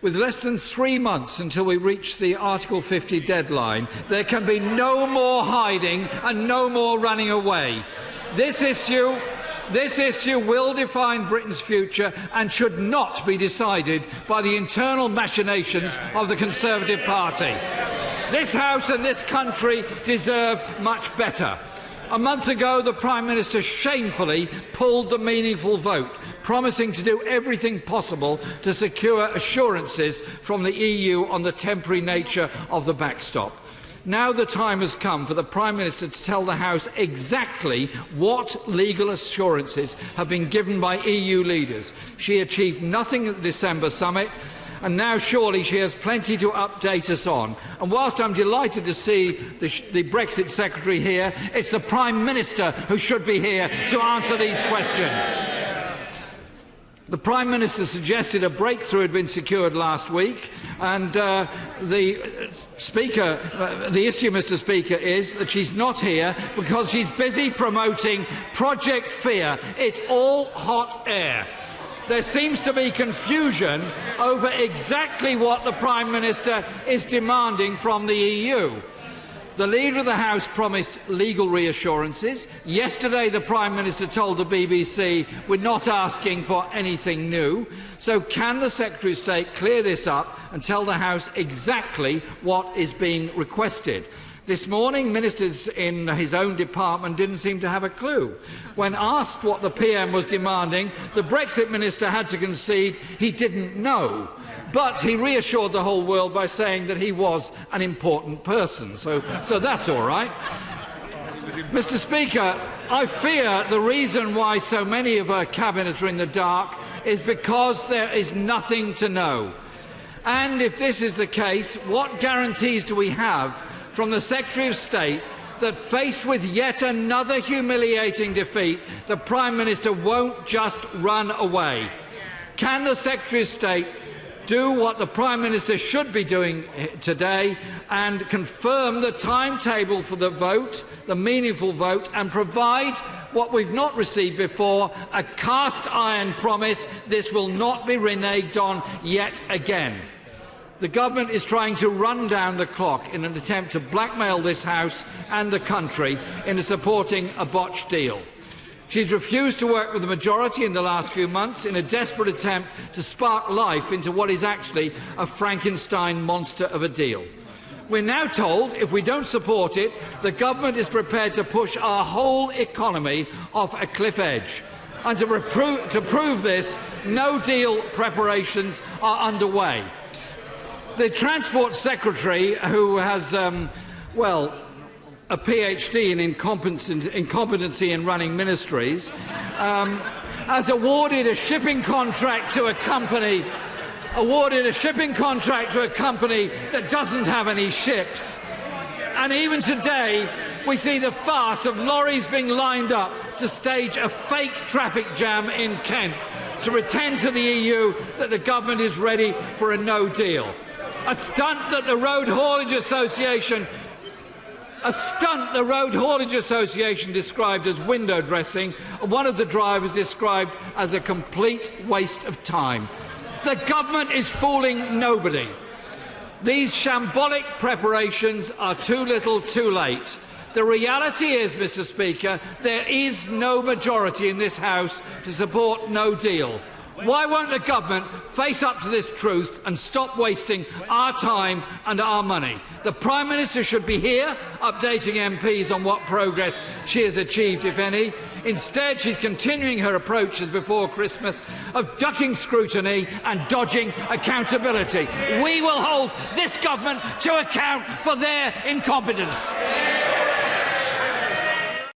With less than 3 months until we reach the Article 50 deadline, there can be no more hiding and no more running away. This issue will define Britain's future and should not be decided by the internal machinations of the Conservative Party. This House and this country deserve much better. A month ago, the Prime Minister shamefully pulled the meaningful vote, promising to do everything possible to secure assurances from the EU on the temporary nature of the backstop. Now the time has come for the Prime Minister to tell the House exactly what legal assurances have been given by EU leaders. She achieved nothing at the December summit, and now surely she has plenty to update us on. And whilst I'm delighted to see the Brexit Secretary here, it's the Prime Minister who should be here to answer these questions. The Prime Minister suggested a breakthrough had been secured last week, and the issue, Mr. Speaker, is that she's not here because she's busy promoting Project Fear. It's all hot air. There seems to be confusion over exactly what the Prime Minister is demanding from the EU. The Leader of the House promised legal reassurances. Yesterday, the Prime Minister told the BBC we're not asking for anything new. So can the Secretary of State clear this up and tell the House exactly what is being requested? This morning, ministers in his own department didn't seem to have a clue. When asked what the PM was demanding, the Brexit minister had to concede he didn't know. But he reassured the whole world by saying that he was an important person. So that's all right. Mr. Speaker, I fear the reason why so many of her cabinet are in the dark is because there is nothing to know. And if this is the case, what guarantees do we have from the Secretary of State that, faced with yet another humiliating defeat, the Prime Minister won't just run away? Can the Secretary of State do what the Prime Minister should be doing today and confirm the timetable for the vote, the meaningful vote, and provide what we've not received before, a cast-iron promise this will not be reneged on yet again? The government is trying to run down the clock in an attempt to blackmail this House and the country into supporting a botched deal. She's refused to work with the majority in the last few months in a desperate attempt to spark life into what is actually a Frankenstein monster of a deal. We're now told if we don't support it, the government is prepared to push our whole economy off a cliff edge. And to prove this, no deal preparations are underway. The Transport Secretary, who has, a PhD in incompetency in running ministries, has awarded a shipping contract to a company that doesn't have any ships. And even today, we see the farce of lorries being lined up to stage a fake traffic jam in Kent to pretend to the EU that the government is ready for a no deal. A stunt that the Road Haulage Association described as window dressing, and one of the drivers described as a complete waste of time. The government is fooling nobody. These shambolic preparations are too little too late. The reality is, Mr. Speaker, there is no majority in this House to support no deal. Why won't the government face up to this truth and stop wasting our time and our money? The Prime Minister should be here updating MPs on what progress she has achieved, if any. Instead, she's continuing her approach as before Christmas of ducking scrutiny and dodging accountability. We will hold this government to account for their incompetence.